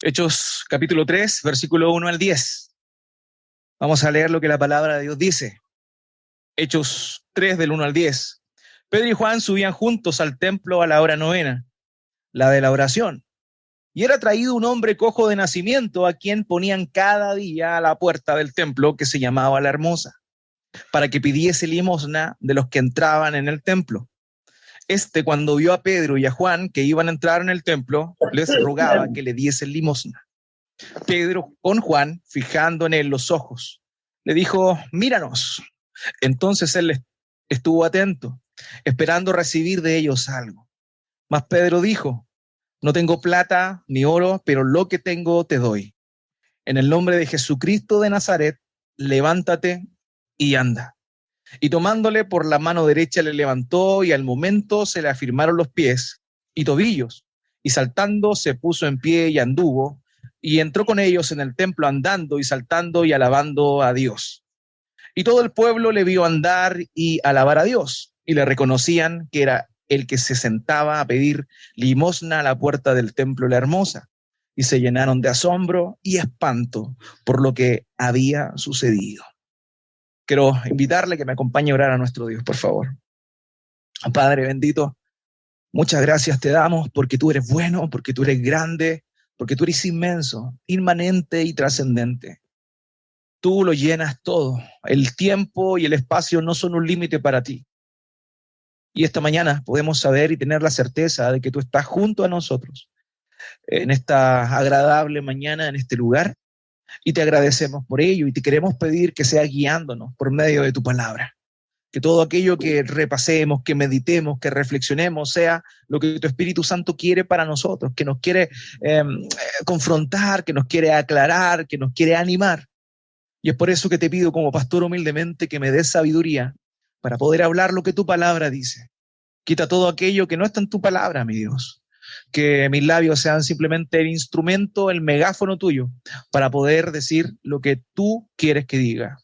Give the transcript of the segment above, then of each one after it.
Hechos capítulo 3, versículo 1 al 10. Vamos a leer lo que la palabra de Dios dice. Hechos 3, del 1 al 10. Pedro y Juan subían juntos al templo a la hora novena, la de la oración. Y era traído un hombre cojo de nacimiento, a quien ponían cada día a la puerta del templo, que se llamaba La Hermosa, para que pidiese limosna de los que entraban en el templo. Cuando vio a Pedro y a Juan que iban a entrar en el templo, les rogaba que le diesen limosna. Pedro, con Juan, fijando en él los ojos, le dijo: míranos. Entonces él estuvo atento, esperando recibir de ellos algo. Mas Pedro dijo: no tengo plata ni oro, pero lo que tengo te doy. En el nombre de Jesucristo de Nazaret, levántate y anda. Y tomándole por la mano derecha le levantó, y al momento se le afirmaron los pies y tobillos, y saltando se puso en pie y anduvo, y entró con ellos en el templo andando y saltando y alabando a Dios. Y todo el pueblo le vio andar y alabar a Dios, y le reconocían que era el que se sentaba a pedir limosna a la puerta del templo La Hermosa, y se llenaron de asombro y espanto por lo que había sucedido. Quiero invitarle que me acompañe a orar a nuestro Dios, por favor. Padre bendito, muchas gracias te damos porque tú eres bueno, porque tú eres grande, porque tú eres inmenso, inmanente y trascendente. Tú lo llenas todo. El tiempo y el espacio no son un límite para ti. Y esta mañana podemos saber y tener la certeza de que tú estás junto a nosotros en esta agradable mañana, en este lugar, y te agradecemos por ello y te queremos pedir que sea guiándonos por medio de tu palabra. Que todo aquello que repasemos, que meditemos, que reflexionemos, sea lo que tu Espíritu Santo quiere para nosotros, que nos quiere confrontar, que nos quiere aclarar, que nos quiere animar. Y es por eso que te pido como pastor humildemente que me des sabiduría para poder hablar lo que tu palabra dice. Quita todo aquello que no está en tu palabra, mi Dios. Que mis labios sean simplemente el instrumento, el megáfono tuyo, para poder decir lo que tú quieres que diga.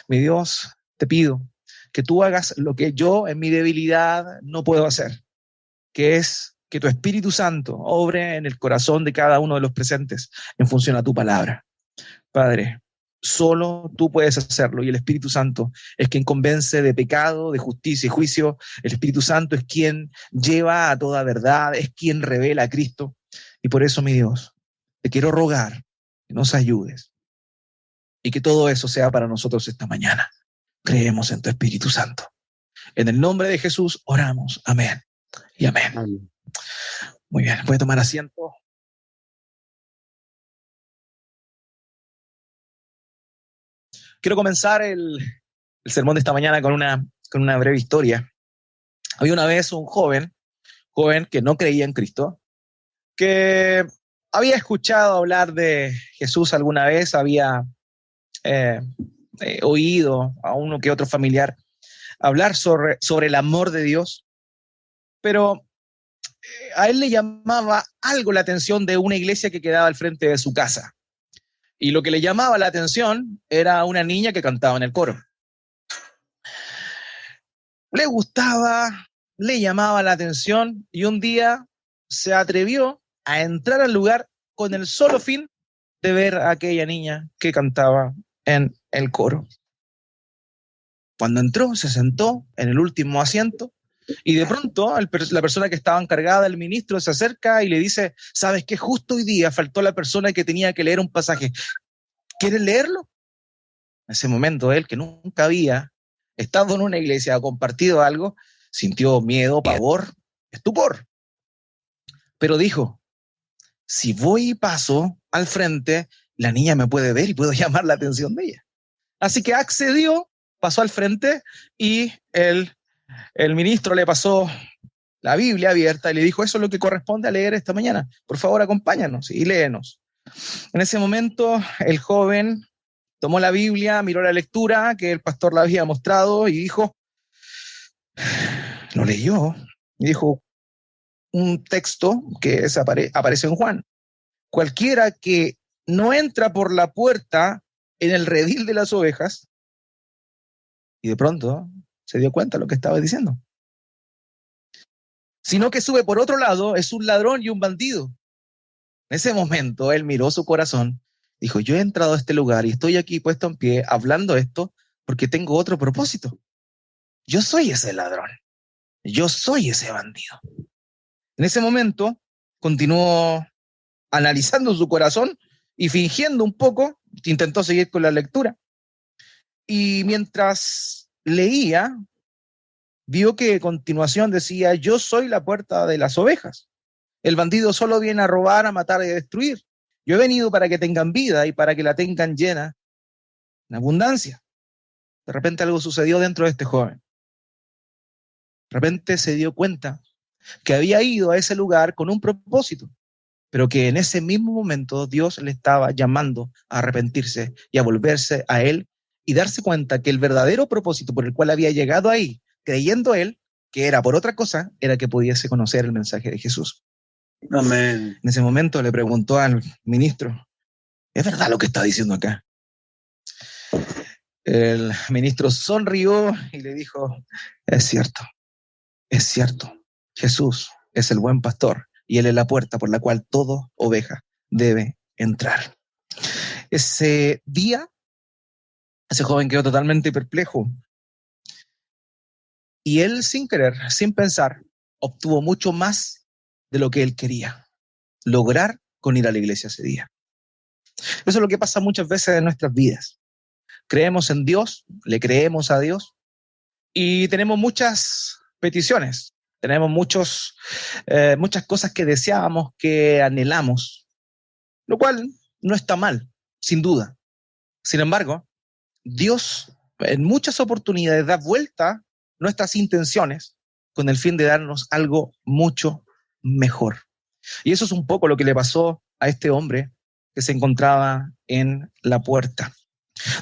Mi Dios, te pido que tú hagas lo que yo en mi debilidad no puedo hacer, que es que tu Espíritu Santo obre en el corazón de cada uno de los presentes en función a tu palabra. Padre, solo tú puedes hacerlo, y el Espíritu Santo es quien convence de pecado, de justicia y juicio. El Espíritu Santo es quien lleva a toda verdad, es quien revela a Cristo. Y por eso, mi Dios, te quiero rogar que nos ayudes y que todo eso sea para nosotros esta mañana. Creemos en tu Espíritu Santo. En el nombre de Jesús oramos. Amén y amén. Amén. Muy bien, puede tomar asiento. Quiero comenzar el sermón de esta mañana con una breve historia. Había una vez un joven que no creía en Cristo, que había escuchado hablar de Jesús alguna vez, había oído a uno que otro familiar hablar sobre el amor de Dios, pero a él le llamaba algo la atención de una iglesia que quedaba al frente de su casa. Y lo que le llamaba la atención era una niña que cantaba en el coro. Le gustaba, le llamaba la atención, y un día se atrevió a entrar al lugar con el solo fin de ver a aquella niña que cantaba en el coro. Cuando entró, se sentó en el último asiento, y de pronto la persona que estaba encargada, el ministro, se acerca y le dice: ¿sabes qué? Justo hoy día faltó la persona que tenía que leer un pasaje. ¿Quieres leerlo? En ese momento él, que nunca había estado en una iglesia o compartido algo, sintió miedo, pavor, estupor. Pero dijo: si voy y paso al frente, la niña me puede ver y puedo llamar la atención de ella. Así que accedió, pasó al frente, y el ministro le pasó la Biblia abierta y le dijo: eso es lo que corresponde a leer esta mañana. Por favor, acompáñanos y léenos. En ese momento, el joven tomó la Biblia, miró la lectura que el pastor le había mostrado y dijo, lo leyó, y dijo un texto que aparece en Juan: cualquiera que no entra por la puerta en el redil de las ovejas. Y de pronto se dio cuenta de lo que estaba diciendo. Sino que sube por otro lado, es un ladrón y un bandido. En ese momento él miró su corazón, dijo, yo he entrado a este lugar y estoy aquí puesto en pie hablando esto porque tengo otro propósito. Yo soy ese ladrón, yo soy ese bandido. En ese momento continuó analizando su corazón y fingiendo un poco, intentó seguir con la lectura. Y mientras leía, vio que a continuación decía, yo soy la puerta de las ovejas. El bandido solo viene a robar, a matar y a destruir. Yo he venido para que tengan vida y para que la tengan llena en abundancia. De repente algo sucedió dentro de este joven. De repente se dio cuenta que había ido a ese lugar con un propósito, pero que en ese mismo momento Dios le estaba llamando a arrepentirse y a volverse a Él y darse cuenta que el verdadero propósito por el cual había llegado ahí, creyendo él que era por otra cosa, era que pudiese conocer el mensaje de Jesús. Amén. En ese momento le preguntó al ministro, ¿es verdad lo que está diciendo acá? El ministro sonrió y le dijo, es cierto, Jesús es el buen pastor y Él es la puerta por la cual toda oveja debe entrar. Ese día, ese joven quedó totalmente perplejo y él, sin querer, sin pensar, obtuvo mucho más de lo que él quería lograr con ir a la iglesia ese día. Eso es lo que pasa muchas veces en nuestras vidas. Creemos en Dios, le creemos a Dios y tenemos muchas peticiones, tenemos muchas cosas que deseábamos, que anhelamos, lo cual no está mal, sin duda. Sin embargo, Dios en muchas oportunidades da vuelta nuestras intenciones con el fin de darnos algo mucho mejor. Y eso es un poco lo que le pasó a este hombre que se encontraba en la puerta.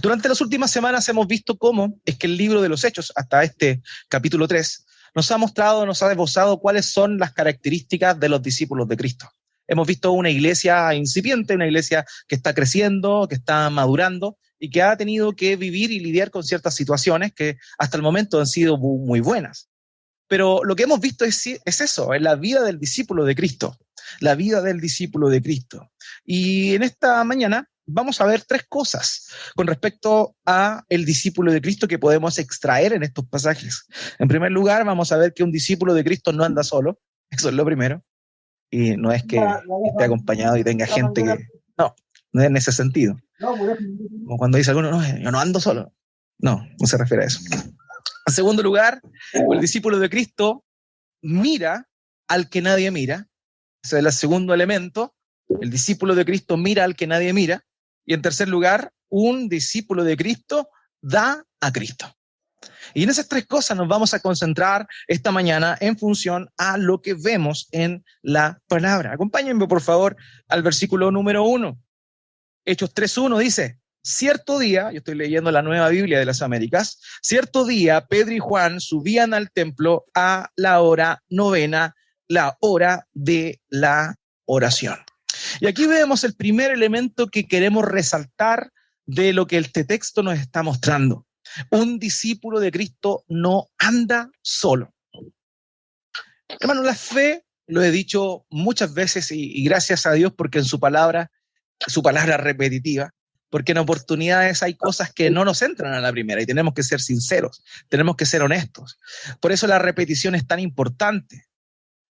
Durante las últimas semanas hemos visto cómo es que el libro de los Hechos, hasta este capítulo 3, nos ha mostrado, nos ha esbozado cuáles son las características de los discípulos de Cristo. Hemos visto una iglesia incipiente, una iglesia que está creciendo, que está madurando y que ha tenido que vivir y lidiar con ciertas situaciones que hasta el momento han sido muy buenas. Pero lo que hemos visto es eso, es la vida del discípulo de Cristo, la vida del discípulo de Cristo. Y en esta mañana vamos a ver tres cosas con respecto a el discípulo de Cristo que podemos extraer en estos pasajes. En primer lugar, vamos a ver que un discípulo de Cristo no anda solo, eso es lo primero, y no es que esté acompañado y tenga gente que... No es en ese sentido. Como cuando dice alguno, no, yo no ando solo. No se refiere a eso. En segundo lugar, el discípulo de Cristo mira al que nadie mira. Ese es el segundo elemento. El discípulo de Cristo mira al que nadie mira. Y en tercer lugar, un discípulo de Cristo da a Cristo. Y en esas tres cosas nos vamos a concentrar esta mañana en función a lo que vemos en la palabra. Acompáñenme, por favor, al versículo número 1. Hechos 3:1 dice, cierto día, yo estoy leyendo la Nueva Biblia de las Américas, cierto día Pedro y Juan subían al templo a la hora novena, la hora de la oración. Y aquí vemos el primer elemento que queremos resaltar de lo que este texto nos está mostrando. Un discípulo de Cristo no anda solo. Hermano, la fe, lo he dicho muchas veces y gracias a Dios porque en su palabra repetitiva, porque en oportunidades hay cosas que no nos entran a la primera y tenemos que ser sinceros, tenemos que ser honestos. Por eso la repetición es tan importante.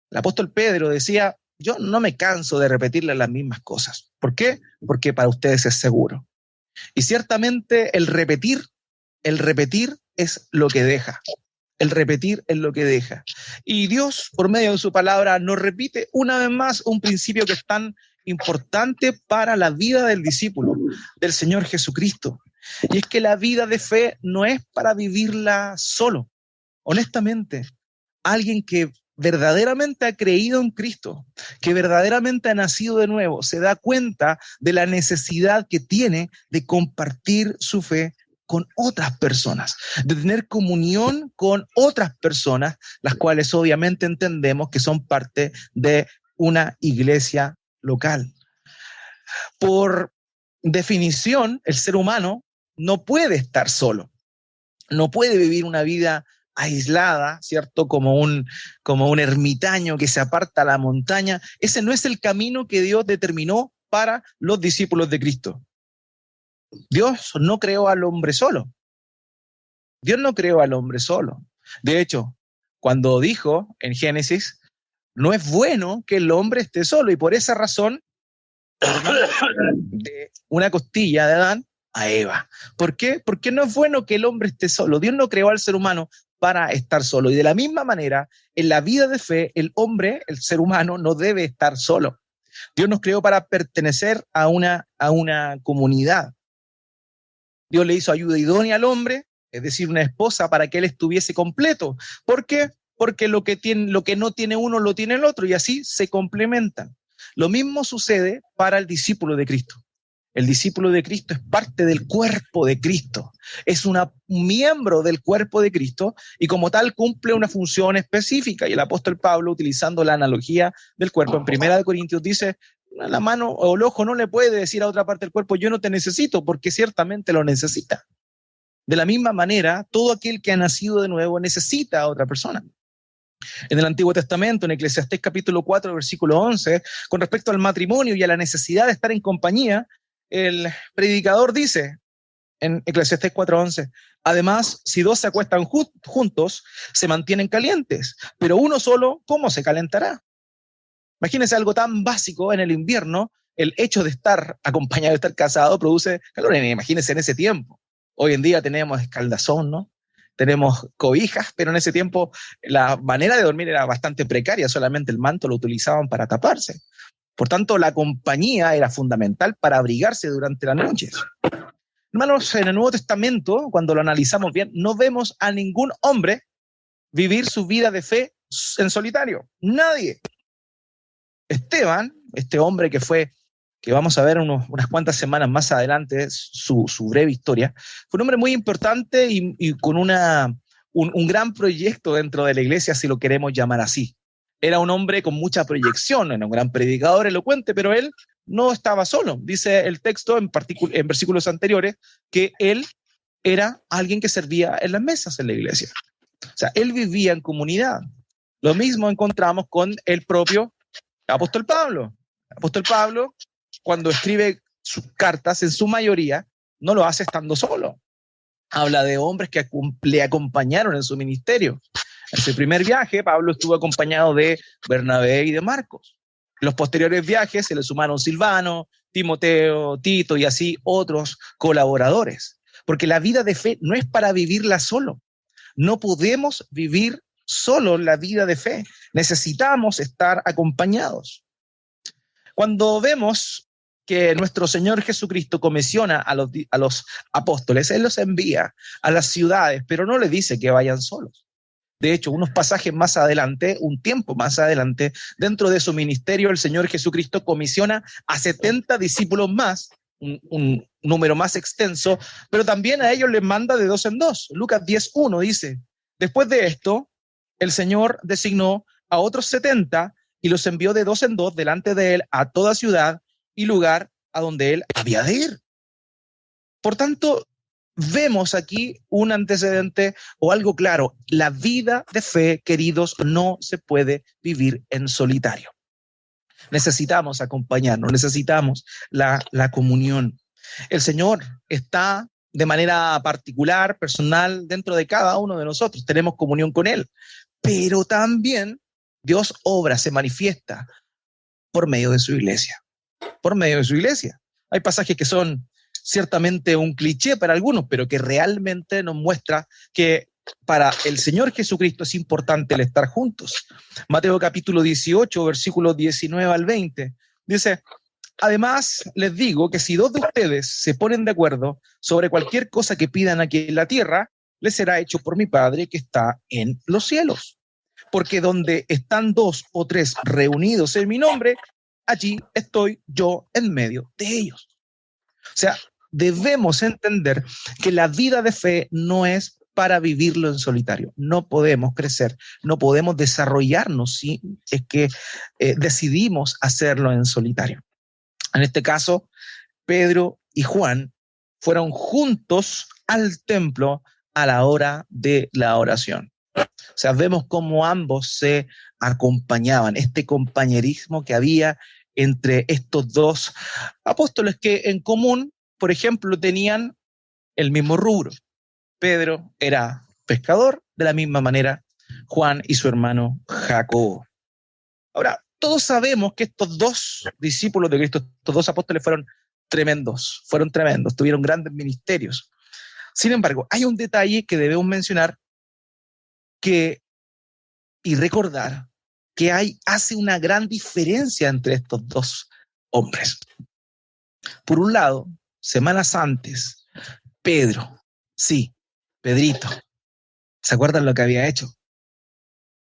El apóstol Pedro decía, yo no me canso de repetirle las mismas cosas. ¿Por qué? Porque para ustedes es seguro. Y ciertamente el repetir es lo que deja. El repetir es lo que deja. Y Dios, por medio de su palabra, nos repite una vez más un principio que es tan importante para la vida del discípulo, del Señor Jesucristo. Y es que la vida de fe no es para vivirla solo. Honestamente, alguien que verdaderamente ha creído en Cristo, que verdaderamente ha nacido de nuevo, se da cuenta de la necesidad que tiene de compartir su fe con otras personas, de tener comunión con otras personas, las cuales obviamente entendemos que son parte de una iglesia local. Por definición, el ser humano no puede estar solo, no puede vivir una vida aislada, ¿cierto? Como un ermitaño que se aparta a la montaña. Ese no es el camino que Dios determinó para los discípulos de Cristo. Dios no creó al hombre solo. Dios no creó al hombre solo. De hecho, cuando dijo en Génesis, no es bueno que el hombre esté solo, y por esa razón, de una costilla de Adán a Eva. ¿Por qué? Porque no es bueno que el hombre esté solo. Dios no creó al ser humano para estar solo. Y de la misma manera, en la vida de fe, el hombre, el ser humano, no debe estar solo. Dios nos creó para pertenecer a una comunidad. Dios le hizo ayuda idónea al hombre, es decir, una esposa, para que él estuviese completo. ¿Por qué? Porque lo que no tiene uno lo tiene el otro, y así se complementan. Lo mismo sucede para el discípulo de Cristo. El discípulo de Cristo es parte del cuerpo de Cristo, es un miembro del cuerpo de Cristo, y como tal cumple una función específica. Y el apóstol Pablo, utilizando la analogía del cuerpo, en 1 Corintios dice, la mano o el ojo no le puede decir a otra parte del cuerpo, yo no te necesito, porque ciertamente lo necesita. De la misma manera, todo aquel que ha nacido de nuevo necesita a otra persona. En el Antiguo Testamento, en Eclesiastés capítulo 4, versículo 11, con respecto al matrimonio y a la necesidad de estar en compañía, el predicador dice en Eclesiastés 4:11, además, si dos se acuestan juntos, se mantienen calientes, pero uno solo, ¿cómo se calentará? Imagínense algo tan básico en el invierno, el hecho de estar acompañado, de estar casado, produce calor. Imagínense en ese tiempo. Hoy en día tenemos escaldazón, ¿no? Tenemos cobijas, pero en ese tiempo la manera de dormir era bastante precaria, solamente el manto lo utilizaban para taparse. Por tanto, la compañía era fundamental para abrigarse durante las noches. Hermanos, en el Nuevo Testamento, cuando lo analizamos bien, no vemos a ningún hombre vivir su vida de fe en solitario. Nadie. Esteban, este hombre que vamos a ver unas cuantas semanas más adelante, su breve historia, fue un hombre muy importante y con un gran proyecto dentro de la iglesia, si lo queremos llamar así. Era un hombre con mucha proyección, era un gran predicador elocuente, pero él no estaba solo. Dice el texto en versículos anteriores que él era alguien que servía en las mesas en la iglesia. O sea, él vivía en comunidad. Lo mismo encontramos con el propio apóstol Pablo. El apóstol Pablo, cuando escribe sus cartas, en su mayoría, no lo hace estando solo. Habla de hombres que le acompañaron en su ministerio. En su primer viaje, Pablo estuvo acompañado de Bernabé y de Marcos. En los posteriores viajes se le sumaron Silvano, Timoteo, Tito y así otros colaboradores. Porque la vida de fe no es para vivirla solo. No podemos vivir solo la vida de fe. Necesitamos estar acompañados. Cuando vemos que nuestro Señor Jesucristo comisiona a los apóstoles, Él los envía a las ciudades, pero no les dice que vayan solos. De hecho, unos pasajes más adelante, un tiempo más adelante, dentro de su ministerio, el Señor Jesucristo comisiona a 70 discípulos más, un número más extenso, pero también a ellos les manda de 2 en 2. Lucas 10:1 dice, después de esto, el Señor designó a otros 70 y los envió de 2 en 2 delante de él a toda ciudad y lugar a donde él había de ir. Por tanto, vemos aquí un antecedente o algo claro. La vida de fe, queridos, no se puede vivir en solitario. Necesitamos acompañarnos, necesitamos la comunión. El Señor está de manera particular, personal, dentro de cada uno de nosotros. Tenemos comunión con Él, pero también Dios obra, se manifiesta por medio de su iglesia. Por medio de su iglesia. Hay pasajes que son ciertamente un cliché para algunos, pero que realmente nos muestra que para el Señor Jesucristo es importante el estar juntos. Mateo capítulo 18, versículos 19 al 20, dice, además les digo que si 2 de ustedes se ponen de acuerdo sobre cualquier cosa que pidan aquí en la tierra, les será hecho por mi Padre que está en los cielos. Porque donde están 2 o 3 reunidos en mi nombre, allí estoy yo en medio de ellos. O sea, debemos entender que la vida de fe no es para vivirlo en solitario. No podemos crecer, no podemos desarrollarnos si es que decidimos hacerlo en solitario. En este caso, Pedro y Juan fueron juntos al templo a la hora de la oración. O sea, vemos cómo ambos se acompañaban, este compañerismo que había entre estos dos apóstoles que en común, por ejemplo, tenían el mismo rubro. Pedro era pescador, de la misma manera Juan y su hermano Jacobo. Ahora, todos sabemos que estos dos discípulos de Cristo, estos dos apóstoles fueron tremendos, tuvieron grandes ministerios. Sin embargo, hay un detalle que debemos mencionar y recordar que hace una gran diferencia entre estos dos hombres. Por un lado, semanas antes, Pedrito, ¿se acuerdan lo que había hecho?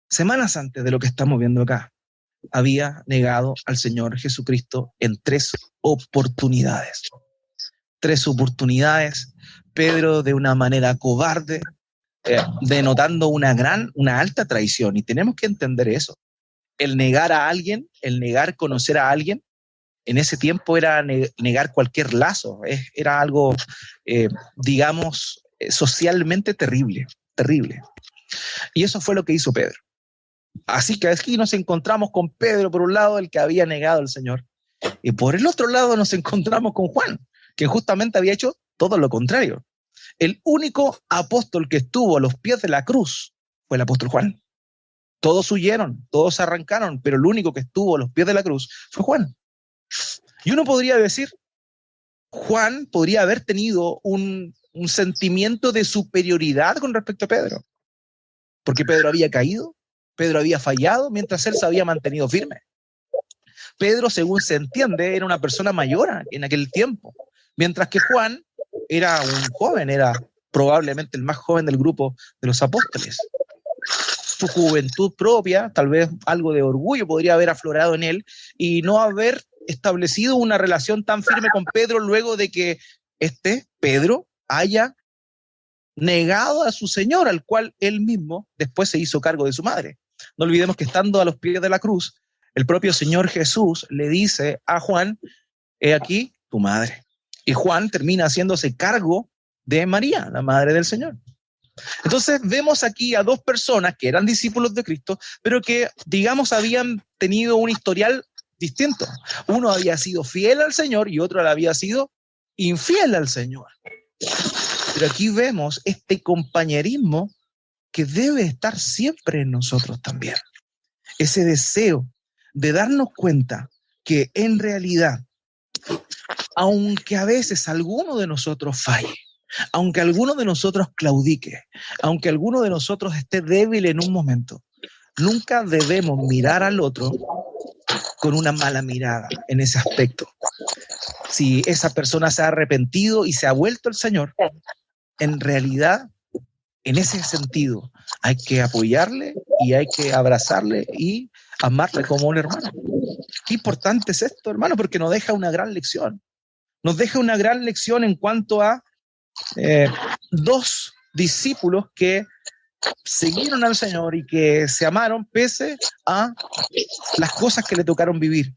Semanas antes de lo que estamos viendo acá, había negado al Señor Jesucristo en 3 oportunidades. 3 oportunidades, Pedro de una manera cobarde, denotando una alta traición, y tenemos que entender eso. El negar a alguien, el negar conocer a alguien, en ese tiempo era negar cualquier lazo, era algo, digamos, socialmente terrible. Y eso fue lo que hizo Pedro. Así que aquí nos encontramos con Pedro, por un lado, el que había negado al Señor, y por el otro lado nos encontramos con Juan, que justamente había hecho todo lo contrario. El único apóstol que estuvo a los pies de la cruz fue el apóstol Juan. Todos huyeron, todos arrancaron, pero el único que estuvo a los pies de la cruz fue Juan. Y uno podría decir, Juan podría haber tenido un sentimiento de superioridad con respecto a Pedro, porque Pedro había caído, Pedro había fallado, mientras él se había mantenido firme. Pedro, según se entiende, era una persona mayor en aquel tiempo, mientras que Juan era un joven, era probablemente el más joven del grupo de los apóstoles. Su juventud propia, tal vez algo de orgullo podría haber aflorado en él, y no haber establecido una relación tan firme con Pedro luego de que Pedro haya negado a su Señor, al cual él mismo después se hizo cargo de su madre. No olvidemos que estando a los pies de la cruz, el propio Señor Jesús le dice a Juan, he aquí tu madre. Y Juan termina haciéndose cargo de María, la madre del Señor. Entonces vemos aquí a 2 personas que eran discípulos de Cristo, pero que, digamos, habían tenido un historial distinto. Uno había sido fiel al Señor y otro había sido infiel al Señor. Pero aquí vemos este compañerismo que debe estar siempre en nosotros también. Ese deseo de darnos cuenta que en realidad, aunque a veces alguno de nosotros falle, aunque alguno de nosotros claudique, aunque alguno de nosotros esté débil en un momento, nunca debemos mirar al otro con una mala mirada en ese aspecto. Si esa persona se ha arrepentido y se ha vuelto al Señor, en realidad, en ese sentido, hay que apoyarle y hay que abrazarle y amarle como un hermano. Qué importante es esto, hermano, porque nos deja una gran lección. Nos deja una gran lección en cuanto a 2 discípulos que siguieron al Señor y que se amaron pese a las cosas que le tocaron vivir.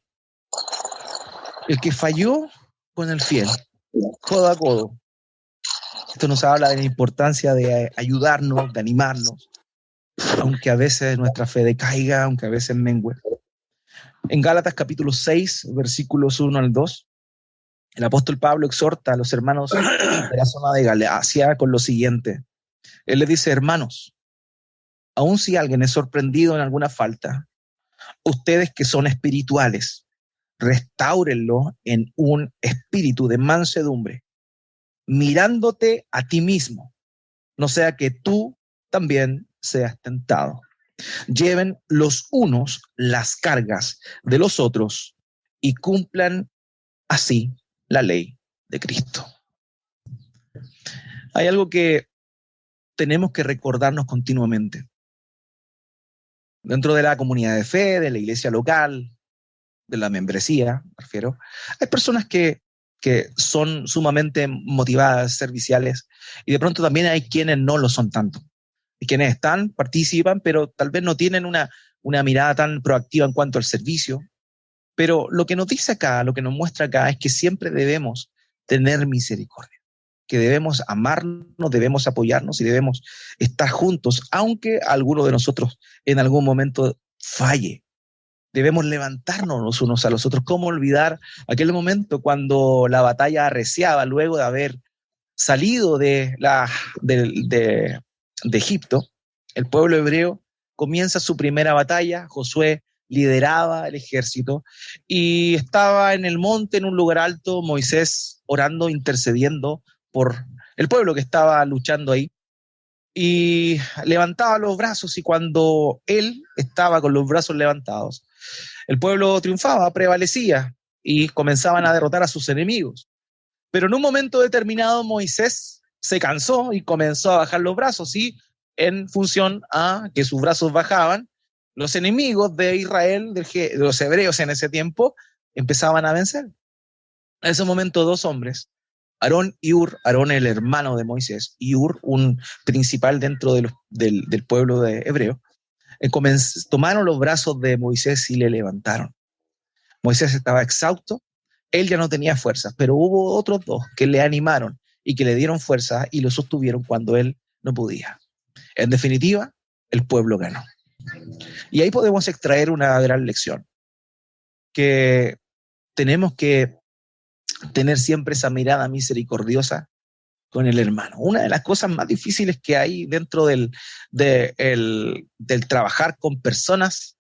El que falló con el fiel, codo a codo. Esto nos habla de la importancia de ayudarnos, de animarnos, aunque a veces nuestra fe decaiga, aunque a veces mengue. En Gálatas capítulo 6, versículos 1 al 2, el apóstol Pablo exhorta a los hermanos de la zona de Galacia con lo siguiente. Él les dice, hermanos, aun si alguien es sorprendido en alguna falta, ustedes que son espirituales, restáurenlo en un espíritu de mansedumbre, mirándote a ti mismo, no sea que tú también seas tentado. Lleven los unos las cargas de los otros y cumplan así la ley de Cristo. Hay algo que tenemos que recordarnos continuamente. Dentro de la comunidad de fe, de la iglesia local, de la membresía, me refiero, hay personas que son sumamente motivadas, serviciales, y de pronto también hay quienes no lo son tanto. Y quienes participan, pero tal vez no tienen una mirada tan proactiva en cuanto al servicio. Pero lo que nos dice acá, lo que nos muestra acá, es que siempre debemos tener misericordia. que debemos amarnos, debemos apoyarnos y debemos estar juntos, aunque alguno de nosotros en algún momento falle. Debemos levantarnos los unos a los otros. ¿Cómo olvidar aquel momento cuando la batalla arreciaba luego de haber salido de Egipto? El pueblo hebreo comienza su primera batalla. Josué lideraba el ejército y estaba en el monte, en un lugar alto, Moisés orando, intercediendo por el pueblo que estaba luchando ahí, y levantaba los brazos, y cuando él estaba con los brazos levantados, el pueblo triunfaba, prevalecía, y comenzaban a derrotar a sus enemigos. Pero en un momento determinado Moisés se cansó y comenzó a bajar los brazos, y en función a que sus brazos bajaban, los enemigos de Israel, de los hebreos en ese tiempo, empezaban a vencer. En ese momento dos hombres, Aarón y Hur, Aarón el hermano de Moisés, y Hur, un principal dentro del pueblo de hebreo, tomaron los brazos de Moisés y le levantaron. Moisés estaba exhausto, él ya no tenía fuerzas, pero hubo otros dos que le animaron y que le dieron fuerza y lo sostuvieron cuando él no podía. En definitiva, el pueblo ganó. Y ahí podemos extraer una gran lección, que tenemos que tener siempre esa mirada misericordiosa con el hermano. Una de las cosas más difíciles que hay dentro del trabajar con personas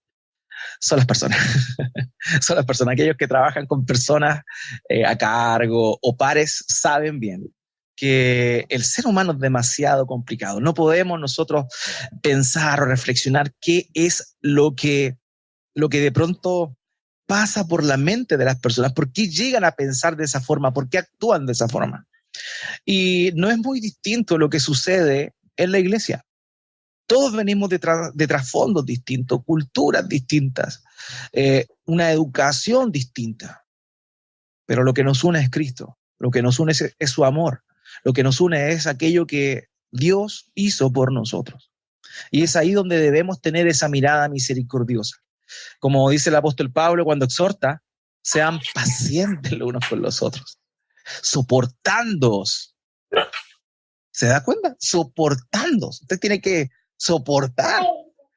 son las personas. Son las personas. Aquellos que trabajan con personas a cargo o pares saben bien que el ser humano es demasiado complicado. No podemos nosotros pensar o reflexionar qué es lo que de pronto pasa por la mente de las personas, por qué llegan a pensar de esa forma, por qué actúan de esa forma. Y no es muy distinto lo que sucede en la iglesia. Todos venimos de trasfondos distintos, culturas distintas, una educación distinta. Pero lo que nos une es Cristo, lo que nos une es su amor, lo que nos une es aquello que Dios hizo por nosotros. Y es ahí donde debemos tener esa mirada misericordiosa. Como dice el apóstol Pablo cuando exhorta, sean pacientes los unos con los otros, soportándoos. ¿Se da cuenta? Soportándoos. Usted tiene que soportar.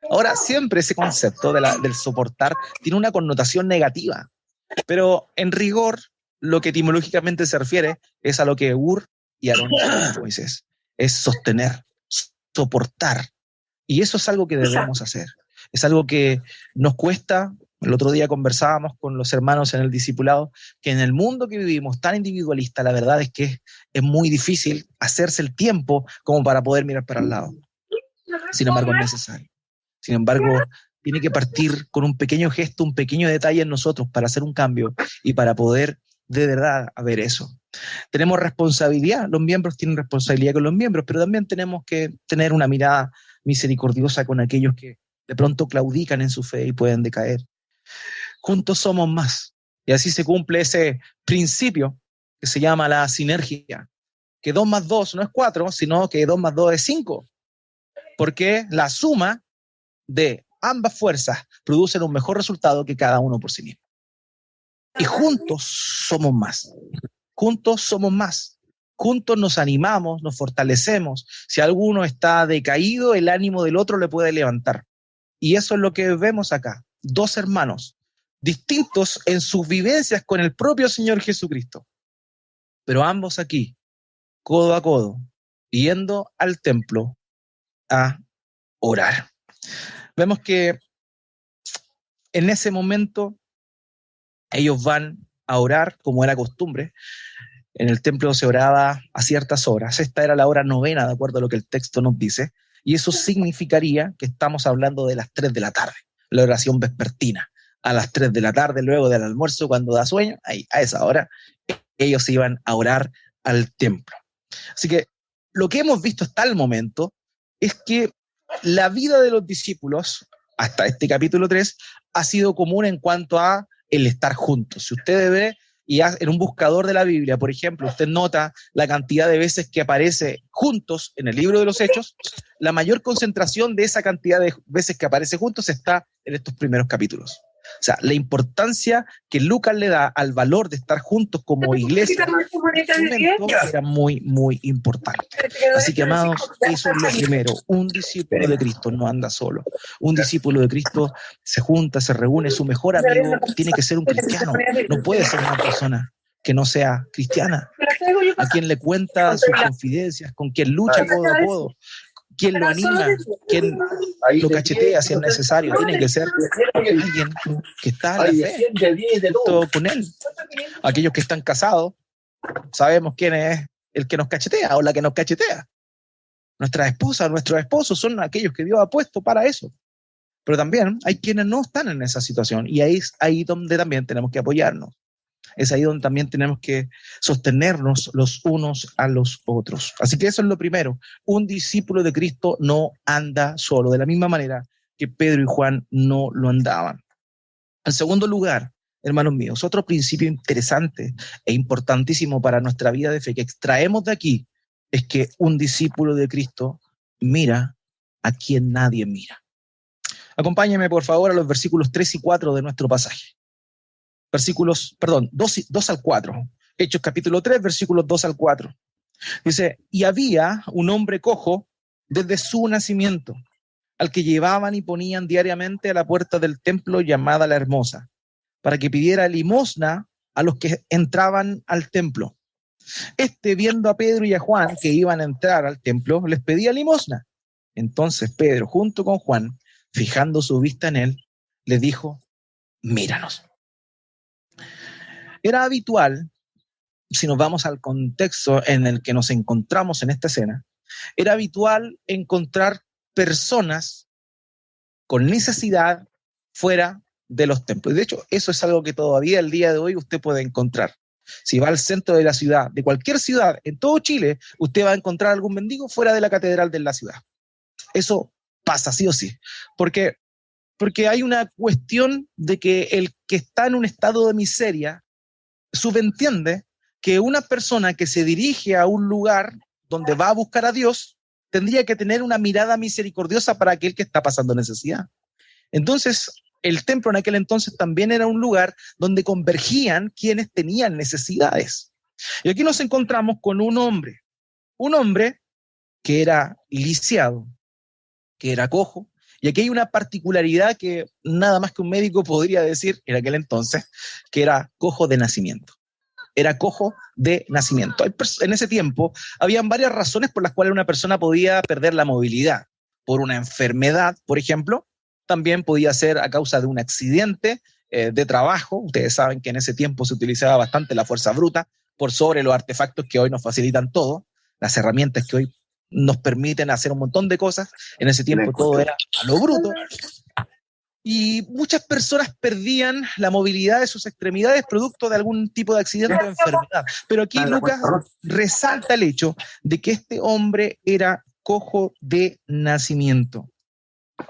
Ahora, siempre ese concepto del soportar tiene una connotación negativa, pero en rigor, lo que etimológicamente se refiere es a lo que Hur y Aarón Moisés, es sostener, soportar. Y eso es algo que debemos hacer. Es algo que nos cuesta. El otro día conversábamos con los hermanos en el discipulado, que en el mundo que vivimos tan individualista, la verdad es que es muy difícil hacerse el tiempo como para poder mirar para el lado. Sin embargo, es necesario. Sin embargo, tiene que partir con un pequeño gesto, un pequeño detalle en nosotros para hacer un cambio y para poder de verdad haber eso. Tenemos responsabilidad, los miembros tienen responsabilidad con los miembros, pero también tenemos que tener una mirada misericordiosa con aquellos que de pronto claudican en su fe y pueden decaer. Juntos somos más. Y así se cumple ese principio que se llama la sinergia, que 2 más 2 no es 4, sino que 2 más 2 es 5, porque la suma de ambas fuerzas producen un mejor resultado que cada uno por sí mismo. Y juntos somos más. Juntos somos más. Juntos nos animamos, nos fortalecemos. Si alguno está decaído, el ánimo del otro le puede levantar. Y eso es lo que vemos acá. Dos hermanos, distintos en sus vivencias con el propio Señor Jesucristo, pero ambos aquí, codo a codo, yendo al templo a orar. Vemos que en ese momento ellos van a orar como era costumbre. En el templo se oraba a ciertas horas. Esta era la hora novena, de acuerdo a lo que el texto nos dice, y eso significaría que estamos hablando de las 3 de la tarde, la oración vespertina. A las 3 de la tarde, luego del almuerzo, cuando da sueño, a esa hora, ellos iban a orar al templo. Así que lo que hemos visto hasta el momento es que la vida de los discípulos, hasta este capítulo 3, ha sido común en cuanto a el estar juntos. Si usted ve y en un buscador de la Biblia, por ejemplo, usted nota la cantidad de veces que aparece juntos en el libro de los Hechos, la mayor concentración de esa cantidad de veces que aparece juntos está en estos primeros capítulos. O sea, la importancia que Lucas le da al valor de estar juntos como iglesia era muy, muy importante. Así que, amados, eso es lo primero. Un discípulo de Cristo no anda solo. Un discípulo de Cristo se junta, se reúne, su mejor amigo tiene que ser un cristiano. No puede ser una persona que no sea cristiana, a quien le cuenta sus confidencias, con quien lucha codo a codo, quien lo anima, quien lo cachetea si es necesario. Tiene que ser alguien que está a la fe, todo con él. Aquellos que están casados, sabemos quién es el que nos cachetea o la que nos cachetea. Nuestras esposas, nuestros esposos son aquellos que Dios ha puesto para eso. Pero también hay quienes no están en esa situación y ahí es ahí donde también tenemos que apoyarnos. Es ahí donde también tenemos que sostenernos los unos a los otros. Así que eso es lo primero. Un discípulo de Cristo no anda solo, de la misma manera que Pedro y Juan no lo andaban. En segundo lugar, hermanos míos, otro principio interesante e importantísimo para nuestra vida de fe que extraemos de aquí es que un discípulo de Cristo mira a quien nadie mira. Acompáñenme, por favor, a los versículos 3 y 4 de nuestro pasaje. 2 al 4. Hechos capítulo 3, versículos 2 al 4. Dice, y había un hombre cojo desde su nacimiento, al que llevaban y ponían diariamente a la puerta del templo llamada La Hermosa, para que pidiera limosna a los que entraban al templo. Viendo a Pedro y a Juan que iban a entrar al templo, les pedía limosna. Entonces Pedro, junto con Juan, fijando su vista en él, le dijo, míranos. Era habitual, si nos vamos al contexto en el que nos encontramos en esta escena, era habitual encontrar personas con necesidad fuera de los templos. De hecho, eso es algo que todavía el día de hoy usted puede encontrar. Si va al centro de la ciudad, de cualquier ciudad, en todo Chile, usted va a encontrar algún mendigo fuera de la catedral de la ciudad. Eso pasa sí o sí. Porque hay una cuestión de que el que está en un estado de miseria subentiende que una persona que se dirige a un lugar donde va a buscar a Dios tendría que tener una mirada misericordiosa para aquel que está pasando necesidad. Entonces, el templo en aquel entonces también era un lugar donde convergían quienes tenían necesidades. Y aquí nos encontramos con un hombre que era lisiado, que era cojo. Y aquí hay una particularidad que nada más que un médico podría decir en aquel entonces, que era cojo de nacimiento. Era cojo de nacimiento. En ese tiempo habían varias razones por las cuales una persona podía perder la movilidad. Por una enfermedad, por ejemplo, también podía ser a causa de un accidente de trabajo. Ustedes saben que en ese tiempo se utilizaba bastante la fuerza bruta por sobre los artefactos que hoy nos facilitan todo, las herramientas que hoy nos permiten hacer un montón de cosas. En ese tiempo todo era a lo bruto. Y muchas personas perdían la movilidad de sus extremidades producto de algún tipo de accidente o enfermedad. Pero aquí Lucas resalta el hecho de que este hombre era cojo de nacimiento.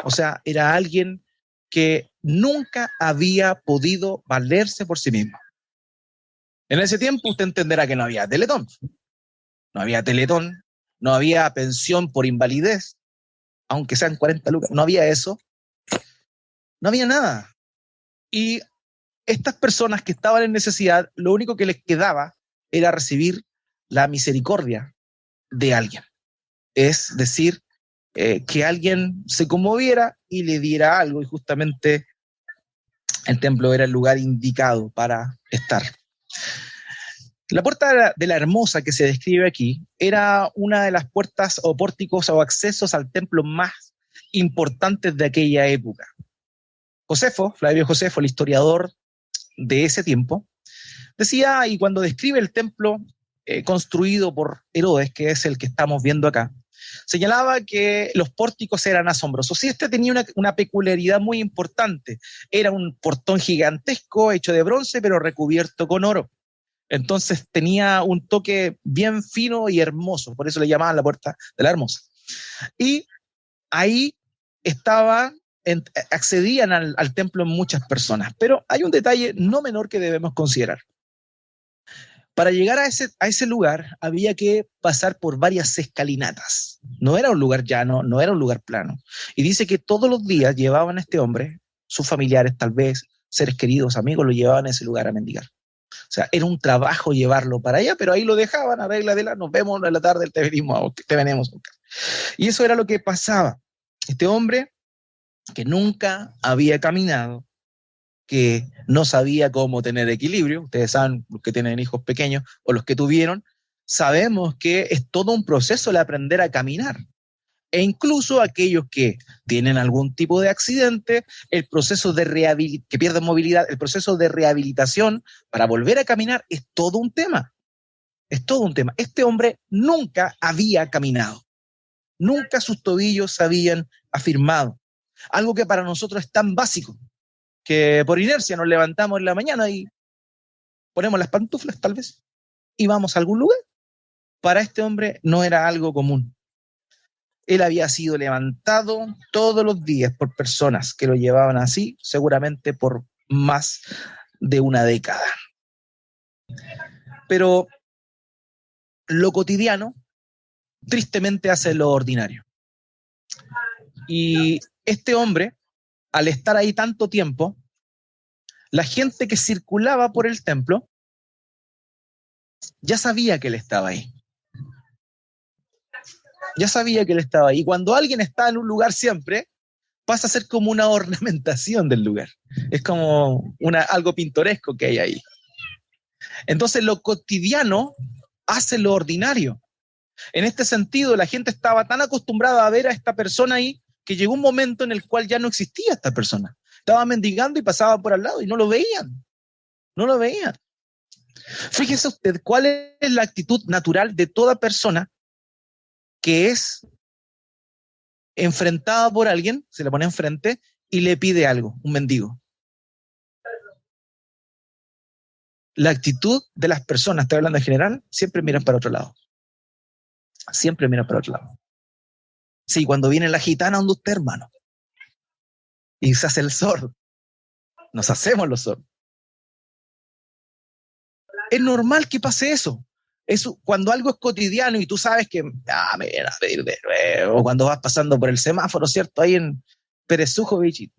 O sea, era alguien que nunca había podido valerse por sí mismo. En ese tiempo usted entenderá que no había Teletón. No había Teletón, no había pensión por invalidez, aunque sean 40 lucas, no había eso. No había nada. Y estas personas que estaban en necesidad, lo único que les quedaba era recibir la misericordia de alguien. Es decir, que alguien se conmoviera y le diera algo, y justamente el templo era el lugar indicado para estar. La puerta de la Hermosa que se describe aquí era una de las puertas o pórticos o accesos al templo más importantes de aquella época. Flavio Josefo, el historiador de ese tiempo, decía, y cuando describe el templo construido por Herodes, que es el que estamos viendo acá, señalaba que los pórticos eran asombrosos. Y tenía una peculiaridad muy importante. Era un portón gigantesco hecho de bronce, pero recubierto con oro. Entonces tenía un toque bien fino y hermoso, por eso le llamaban la puerta de la Hermosa. Y ahí accedían al templo muchas personas, pero hay un detalle no menor que debemos considerar. Para llegar a ese lugar había que pasar por varias escalinatas. No era un lugar llano, no era un lugar plano. Y dice que todos los días llevaban a este hombre, sus familiares tal vez, seres queridos, amigos, lo llevaban a ese lugar a mendigar. O sea, era un trabajo llevarlo para allá, pero ahí lo dejaban, arréglatela, nos vemos en la tarde, te venimos a buscar. Y eso era lo que pasaba. Este hombre que nunca había caminado, que no sabía cómo tener equilibrio, ustedes saben, los que tienen hijos pequeños o los que tuvieron, sabemos que es todo un proceso el aprender a caminar. E incluso aquellos que tienen algún tipo de accidente, el proceso de que pierden movilidad, el proceso de rehabilitación para volver a caminar es todo un tema. Es todo un tema. Este hombre nunca había caminado. Nunca sus tobillos se habían afirmado. Algo que para nosotros es tan básico, que por inercia nos levantamos en la mañana y ponemos las pantuflas tal vez y vamos a algún lugar. Para este hombre no era algo común. Él había sido levantado todos los días por personas que lo llevaban así, seguramente por más de una década. Pero lo cotidiano tristemente hace lo ordinario. Y este hombre, al estar ahí tanto tiempo, la gente que circulaba por el templo ya sabía que él estaba ahí. Ya sabía que él estaba ahí. Y cuando alguien está en un lugar siempre, pasa a ser como una ornamentación del lugar. Es como algo pintoresco que hay ahí. Entonces lo cotidiano hace lo ordinario. En este sentido, la gente estaba tan acostumbrada a ver a esta persona ahí que llegó un momento en el cual ya no existía esta persona. Estaba mendigando y pasaba por al lado y no lo veían. No lo veían. Fíjese usted cuál es la actitud natural de toda persona que es enfrentada por alguien, se le pone enfrente y le pide algo, un mendigo. La actitud de las personas, estoy hablando en general, siempre miran para otro lado. Siempre miran para otro lado. Sí, cuando viene la gitana donde usted, hermano, y se hace el sordo, nos hacemos los sordos. Es normal que pase eso. Eso, cuando algo es cotidiano y tú sabes que me viene a pedir de nuevo, o cuando vas pasando por el semáforo, ¿cierto? Ahí en Pérez Sujovich,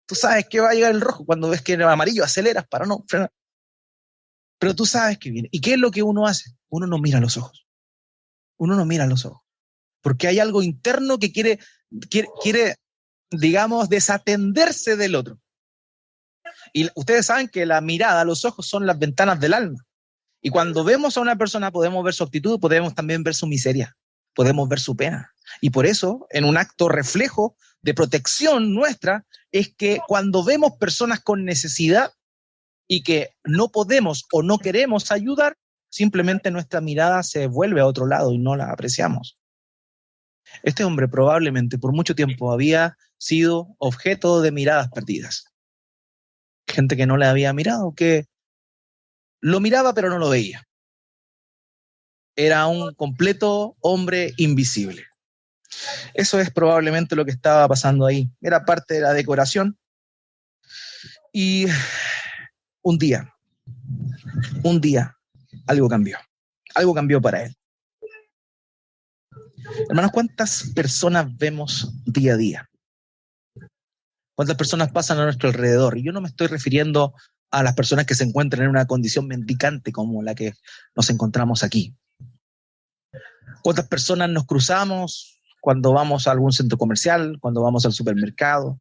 tú sabes que va a llegar el rojo, cuando ves que en el amarillo aceleras para no frenar. Pero tú sabes que viene. ¿Y qué es lo que uno hace? Uno no mira a los ojos. Uno no mira a los ojos. Porque hay algo interno que quiere, digamos, desatenderse del otro. Y ustedes saben que la mirada, los ojos son las ventanas del alma. Y cuando vemos a una persona podemos ver su actitud, podemos también ver su miseria, podemos ver su pena. Y por eso, en un acto reflejo de protección nuestra, es que cuando vemos personas con necesidad y que no podemos o no queremos ayudar, simplemente nuestra mirada se vuelve a otro lado y no la apreciamos. Este hombre probablemente por mucho tiempo había sido objeto de miradas perdidas. Gente que no le había mirado, que lo miraba pero no lo veía. Era un completo hombre invisible. Eso es probablemente lo que estaba pasando ahí. Era parte de la decoración. Y un día, algo cambió. Algo cambió para él. Hermanos, ¿cuántas personas vemos día a día? ¿Cuántas personas pasan a nuestro alrededor? Y yo no me estoy refiriendo a las personas que se encuentran en una condición mendicante como la que nos encontramos aquí. ¿Cuántas personas nos cruzamos cuando vamos a algún centro comercial, cuando vamos al supermercado?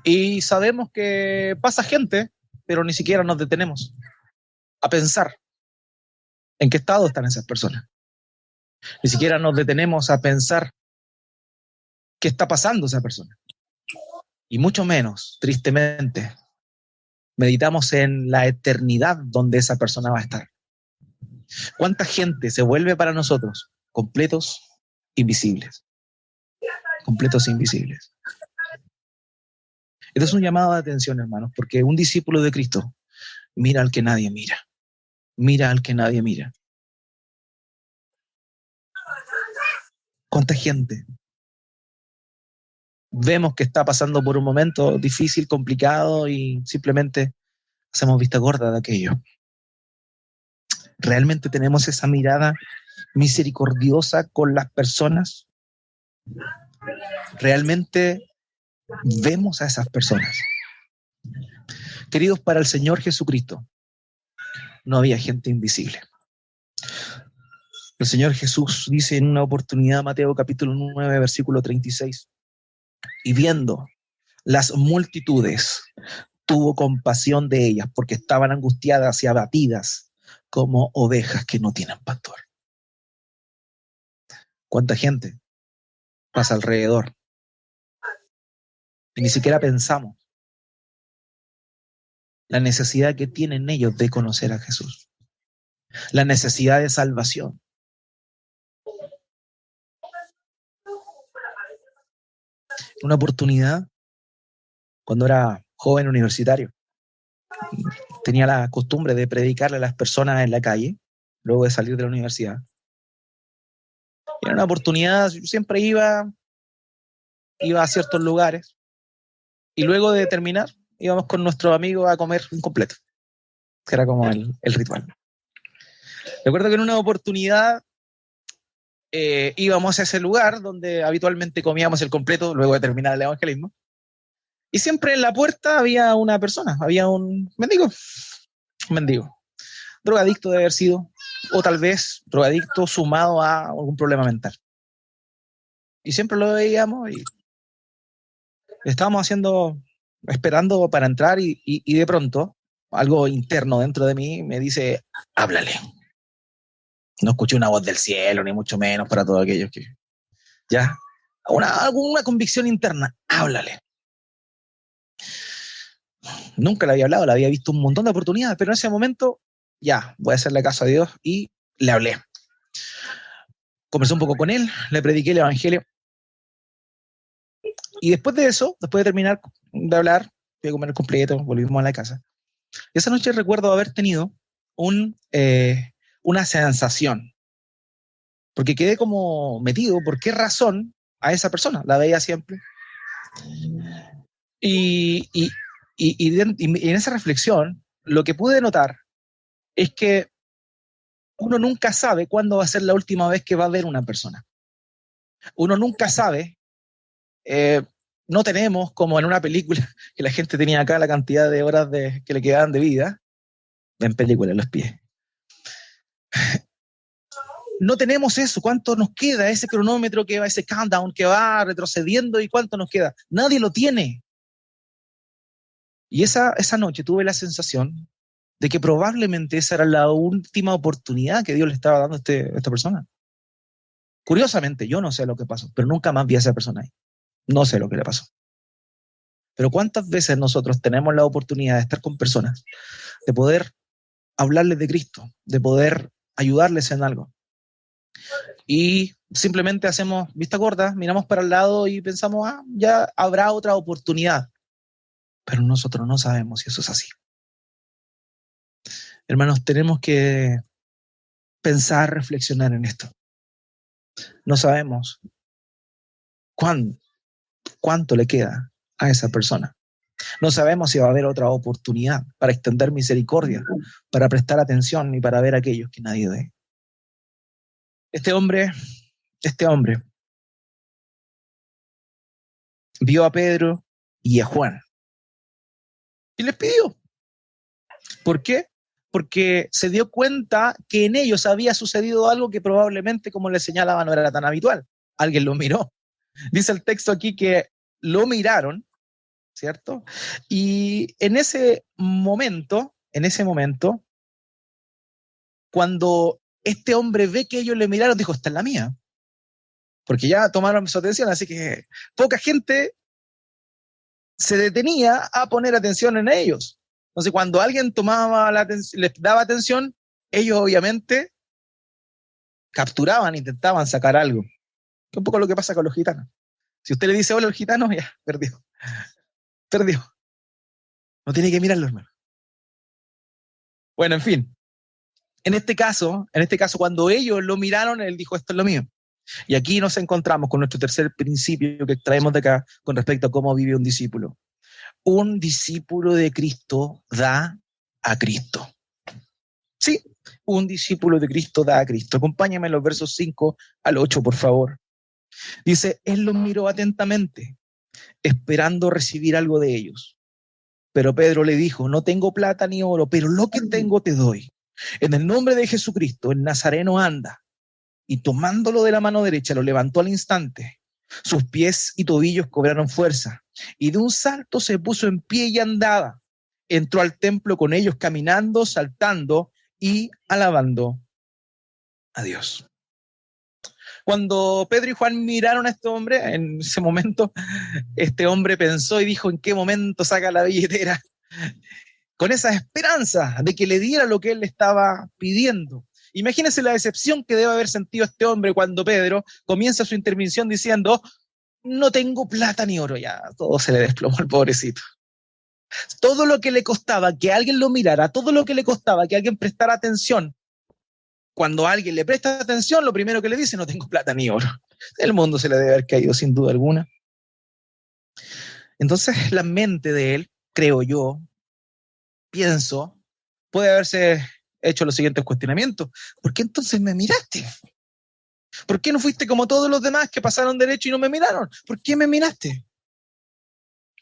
Y sabemos que pasa gente, pero ni siquiera nos detenemos a pensar en qué estado están esas personas. Ni siquiera nos detenemos a pensar qué está pasando esa persona. Y mucho menos, tristemente, meditamos en la eternidad donde esa persona va a estar. ¿Cuánta gente se vuelve para nosotros completos invisibles? Completos invisibles. Esto es un llamado de atención, hermanos, porque un discípulo de Cristo mira al que nadie mira. Mira al que nadie mira. ¿Cuánta gente vemos que está pasando por un momento difícil, complicado y simplemente hacemos vista gorda de aquello? ¿Realmente tenemos esa mirada misericordiosa con las personas? ¿Realmente vemos a esas personas. Queridos, para el Señor Jesucristo no había gente invisible. El Señor Jesús dice en una oportunidad, Mateo capítulo 9, versículo 36, y viendo las multitudes, tuvo compasión de ellas, porque estaban angustiadas y abatidas como ovejas que no tienen pastor. ¿Cuánta gente pasa alrededor? Y ni siquiera pensamos la necesidad que tienen ellos de conocer a Jesús, la necesidad de salvación. Una oportunidad, cuando era joven universitario, tenía la costumbre de predicarle a las personas en la calle, luego de salir de la universidad. Y era una oportunidad, yo siempre iba a ciertos lugares, y luego de terminar, íbamos con nuestros amigos a comer un completo, que era como el ritual. Recuerdo que en una oportunidad íbamos a ese lugar donde habitualmente comíamos el completo luego de terminar el evangelismo, y siempre en la puerta había una persona, había un mendigo, drogadicto de haber sido, o tal vez drogadicto sumado a algún problema mental. Y siempre lo veíamos y estábamos esperando para entrar y de pronto algo interno dentro de mí me dice, háblale. No escuché una voz del cielo, ni mucho menos para todos aquellos que... Ya, alguna convicción interna, háblale. Nunca le había hablado, le había visto un montón de oportunidades, pero en ese momento, ya, voy a hacerle caso a Dios y le hablé. Conversé un poco con él, le prediqué el evangelio. Y después de eso, después de terminar de hablar, fui a comer el completo, volvimos a la casa. Y esa noche recuerdo haber tenido una sensación, porque quedé como metido, ¿por qué razón a esa persona? La veía siempre. Y en esa reflexión, lo que pude notar es que uno nunca sabe cuándo va a ser la última vez que va a ver una persona. Uno nunca sabe, no tenemos como en una película que la gente tenía acá la cantidad de horas que le quedaban de vida, en películas los pies. No tenemos eso, cuánto nos queda, ese cronómetro que va, ese countdown que va retrocediendo y cuánto nos queda. Nadie lo tiene. Y esa noche tuve la sensación de que probablemente esa era la última oportunidad que Dios le estaba dando a esta persona. Curiosamente, yo no sé lo que pasó, pero nunca más vi a esa persona ahí. No sé lo que le pasó. Pero ¿cuántas veces nosotros tenemos la oportunidad de estar con personas, de poder hablarles de Cristo, de poder ayudarles en algo? Y simplemente hacemos vista gorda, miramos para el lado y pensamos, ya habrá otra oportunidad. Pero nosotros no sabemos si eso es así. Hermanos, tenemos que pensar, reflexionar en esto. No sabemos cuánto le queda a esa persona. No sabemos si va a haber otra oportunidad para extender misericordia, para prestar atención y para ver a aquellos que nadie ve. Este hombre vio a Pedro y a Juan y les pidió. ¿Por qué? Porque se dio cuenta que en ellos había sucedido algo que probablemente, como le señalaba, no era tan habitual. Alguien lo miró. Dice el texto aquí que lo miraron, ¿cierto? Y en ese momento, cuando este hombre ve que ellos le miraron, dijo, esta es la mía. Porque ya tomaron su atención, así que poca gente se detenía a poner atención en ellos. Entonces, cuando alguien les daba atención, ellos obviamente capturaban, intentaban sacar algo. Que es un poco lo que pasa con los gitanos. Si usted le dice hola al gitano, ya, perdió. No tiene que mirarlo, hermano. Bueno, en fin. En este caso, cuando ellos lo miraron, él dijo, esto es lo mío. Y aquí nos encontramos con nuestro tercer principio que extraemos de acá con respecto a cómo vive un discípulo. Un discípulo de Cristo da a Cristo. Sí, un discípulo de Cristo da a Cristo. Acompáñame en los versos 5 al 8, por favor. Dice, él los miró atentamente, esperando recibir algo de ellos. Pero Pedro le dijo, no tengo plata ni oro, pero lo que tengo te doy. En el nombre de Jesucristo, el Nazareno anda. Y tomándolo de la mano derecha, lo levantó al instante. Sus pies y tobillos cobraron fuerza, y de un salto se puso en pie y andaba. Entró al templo con ellos caminando, saltando y alabando a Dios. Cuando Pedro y Juan miraron a este hombre, en ese momento, este hombre pensó y dijo, ¿en qué momento saca la billetera? Con esa esperanza de que le diera lo que él le estaba pidiendo. Imagínense la decepción que debe haber sentido este hombre cuando Pedro comienza su intervención diciendo, no tengo plata ni oro. Ya, todo se le desplomó al pobrecito. Todo lo que le costaba que alguien lo mirara, todo lo que le costaba que alguien prestara atención. Cuando alguien le presta atención, lo primero que le dice, no tengo plata ni oro. El mundo se le debe haber caído sin duda alguna. Entonces la mente de él, creo yo, pienso, puede haberse hecho los siguientes cuestionamientos. ¿Por qué entonces me miraste? ¿Por qué no fuiste como todos los demás que pasaron derecho y no me miraron? ¿Por qué me miraste?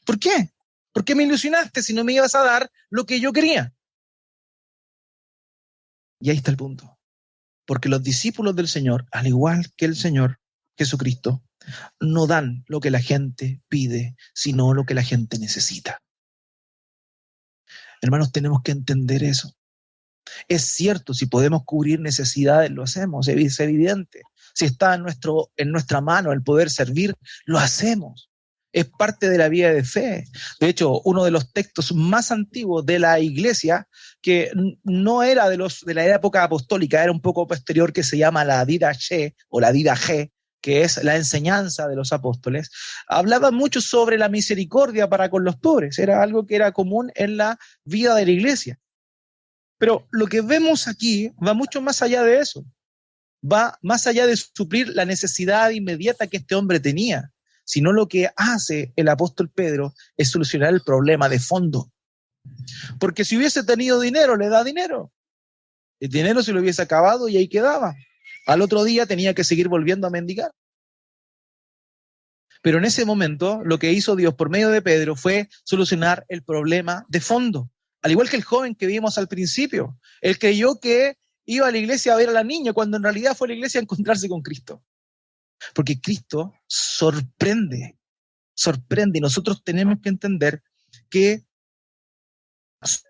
¿Por qué? ¿Por qué me ilusionaste si no me ibas a dar lo que yo quería? Y ahí está el punto. Porque los discípulos del Señor, al igual que el Señor Jesucristo, no dan lo que la gente pide, sino lo que la gente necesita. Hermanos, tenemos que entender eso. Es cierto, si podemos cubrir necesidades, lo hacemos, es evidente. Si está en nuestra mano el poder servir, lo hacemos. Es parte de la vida de fe. De hecho, uno de los textos más antiguos de la iglesia, que no era de la época apostólica, era un poco posterior, que se llama la Didache o la Didache, que es la enseñanza de los apóstoles, hablaba mucho sobre la misericordia para con los pobres. Era algo que era común en la vida de la iglesia. Pero lo que vemos aquí va mucho más allá de eso. Va más allá de suplir la necesidad inmediata que este hombre tenía, sino lo que hace el apóstol Pedro es solucionar el problema de fondo. Porque si hubiese tenido dinero, le da dinero. El dinero se lo hubiese acabado y ahí quedaba. Al otro día tenía que seguir volviendo a mendigar. Pero en ese momento, lo que hizo Dios por medio de Pedro fue solucionar el problema de fondo. Al igual que el joven que vimos al principio. Él creyó que iba a la iglesia a ver a la niña, cuando en realidad fue a la iglesia a encontrarse con Cristo. Porque Cristo sorprende, y nosotros tenemos que entender que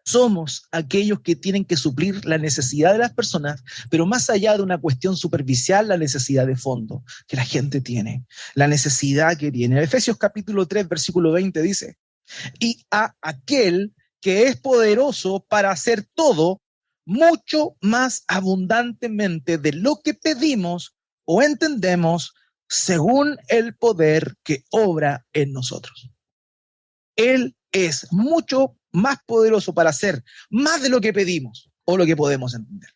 somos aquellos que tienen que suplir la necesidad de las personas, pero más allá de una cuestión superficial, la necesidad de fondo que la gente tiene, la necesidad que tiene. Efesios capítulo 3, versículo 20 dice, y a aquel que es poderoso para hacer todo mucho más abundantemente de lo que pedimos o entendemos, según el poder que obra en nosotros. Él es mucho más poderoso para hacer más de lo que pedimos o lo que podemos entender.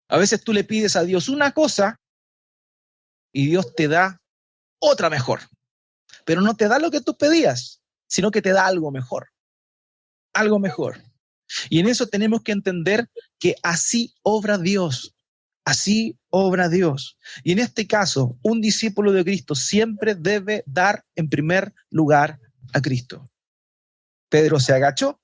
A veces tú le pides a Dios una cosa y Dios te da otra mejor, pero no te da lo que tú pedías, sino que te da algo mejor. Algo mejor. Y en eso tenemos que entender que así obra Dios. Así obra Dios. Y en este caso, un discípulo de Cristo siempre debe dar en primer lugar a Cristo. Pedro se agachó,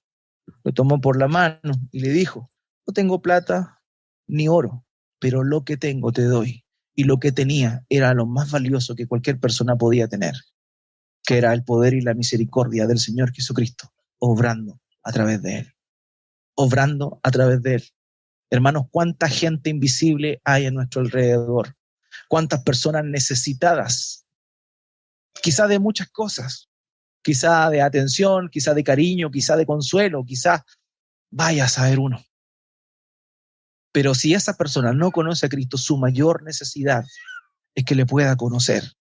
lo tomó por la mano y le dijo, no tengo plata ni oro, pero lo que tengo te doy. Y lo que tenía era lo más valioso que cualquier persona podía tener, que era el poder y la misericordia del Señor Jesucristo, obrando a través de él. Obrando a través de él. Hermanos, cuánta gente invisible hay a nuestro alrededor, cuántas personas necesitadas, quizá de muchas cosas, quizá de atención, quizá de cariño, quizá de consuelo, quizá vaya a saber uno. Pero si esa persona no conoce a Cristo, su mayor necesidad es que le pueda conocer.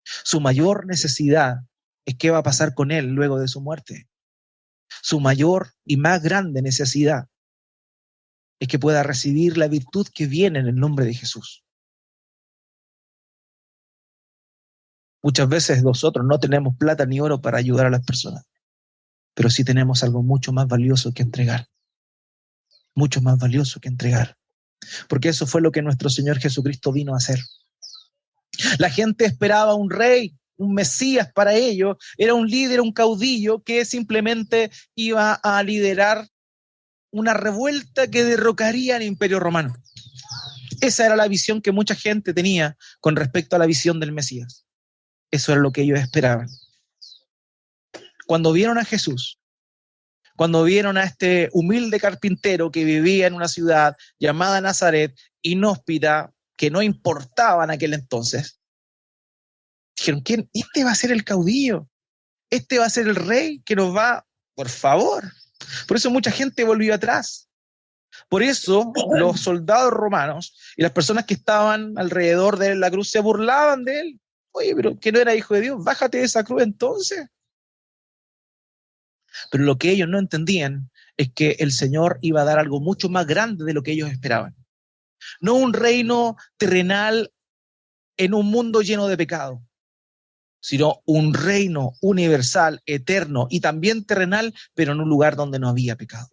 Su mayor necesidad es qué va a pasar con él luego de su muerte. Su mayor y más grande necesidad es que pueda recibir la virtud que viene en el nombre de Jesús. Muchas veces nosotros no tenemos plata ni oro para ayudar a las personas, pero sí tenemos algo mucho más valioso que entregar. Mucho más valioso que entregar. Porque eso fue lo que nuestro Señor Jesucristo vino a hacer. La gente esperaba un rey, un Mesías para ellos, era un líder, un caudillo que simplemente iba a liderar una revuelta que derrocaría al Imperio Romano. Esa era la visión que mucha gente tenía con respecto a la visión del Mesías. Eso era lo que ellos esperaban. Cuando vieron a Jesús, cuando vieron a este humilde carpintero que vivía en una ciudad llamada Nazaret, inhóspita, que no importaba en aquel entonces, dijeron, ¿quién? Este va a ser el caudillo, este va a ser el rey que nos va, por favor. Por eso mucha gente volvió atrás. Por eso los soldados romanos y las personas que estaban alrededor de la cruz se burlaban de él. Oye, pero que no era hijo de Dios, bájate de esa cruz entonces. Pero lo que ellos no entendían es que el Señor iba a dar algo mucho más grande de lo que ellos esperaban. No un reino terrenal en un mundo lleno de pecado, sino un reino universal, eterno y también terrenal, pero en un lugar donde no había pecado.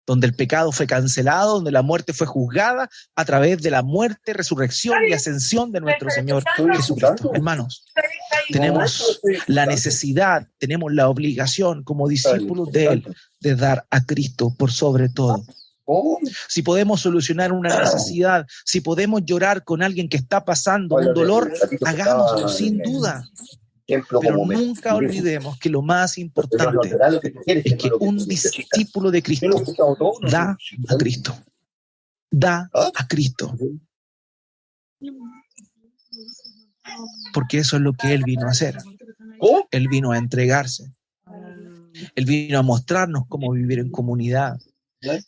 Donde el pecado fue cancelado, donde la muerte fue juzgada a través de la muerte, resurrección y ascensión de nuestro Señor Jesucristo. Hermanos, tenemos la necesidad, tenemos la obligación como discípulos de Él de dar a Cristo por sobre todo. Si podemos solucionar una necesidad, si podemos llorar con alguien que está pasando un dolor, hagámoslo sin duda. Pero nunca olvidemos que lo más importante es que un discípulo de Cristo da a Cristo. Da a Cristo. Porque eso es lo que Él vino a hacer. Él vino a entregarse. Él vino a mostrarnos cómo vivir en comunidad.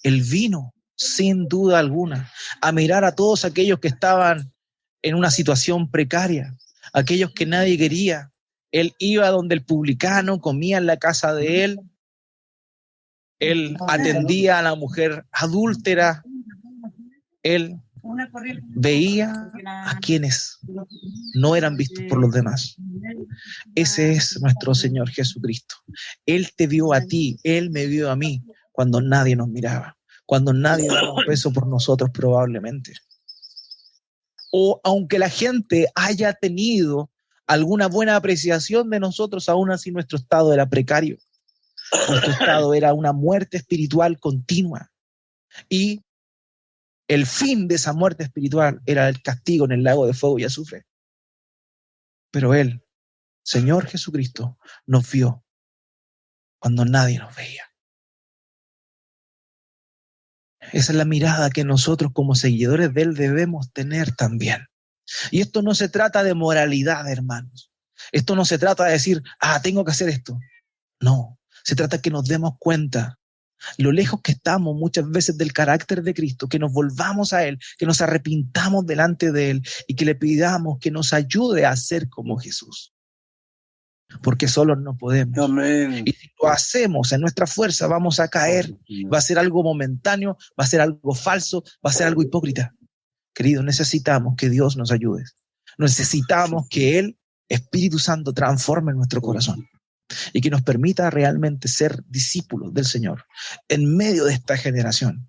Él vino, sin duda alguna, a mirar a todos aquellos que estaban en una situación precaria, aquellos que nadie quería. Él iba donde el publicano, comía en la casa de él. Él atendía a la mujer adúltera. Él veía a quienes no eran vistos por los demás. Ese es nuestro Señor Jesucristo. Él te vio a ti, Él me vio a mí, cuando nadie nos miraba, cuando nadie daba un peso por nosotros probablemente. O aunque la gente haya tenido alguna buena apreciación de nosotros, aún así nuestro estado era precario. Nuestro estado era una muerte espiritual continua. Y el fin de esa muerte espiritual era el castigo en el lago de fuego y azufre. Pero Él, Señor Jesucristo, nos vio cuando nadie nos veía. Esa es la mirada que nosotros como seguidores de Él debemos tener también. Y esto no se trata de moralidad, hermanos. Esto no se trata de decir, tengo que hacer esto. No, se trata de que nos demos cuenta lo lejos que estamos muchas veces del carácter de Cristo, que nos volvamos a Él, que nos arrepintamos delante de Él y que le pidamos que nos ayude a ser como Jesús. Porque solos no podemos. Amén. Y si lo hacemos en nuestra fuerza, vamos a caer. Va a ser algo momentáneo, va a ser algo falso, va a ser algo hipócrita. Queridos, necesitamos que Dios nos ayude. Necesitamos que Él, Espíritu Santo, transforme nuestro corazón y que nos permita realmente ser discípulos del Señor en medio de esta generación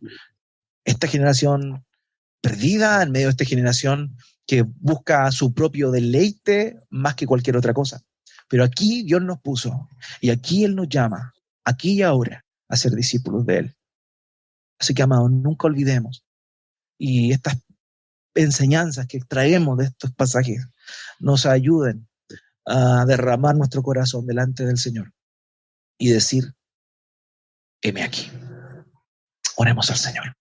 perdida, en medio de esta generación que busca su propio deleite más que cualquier otra cosa. Pero aquí Dios nos puso y aquí Él nos llama, aquí y ahora, a ser discípulos de Él. Así que, amados, nunca olvidemos. Y estas enseñanzas que extraemos de estos pasajes nos ayuden a derramar nuestro corazón delante del Señor y decir, heme aquí. Oremos al Señor.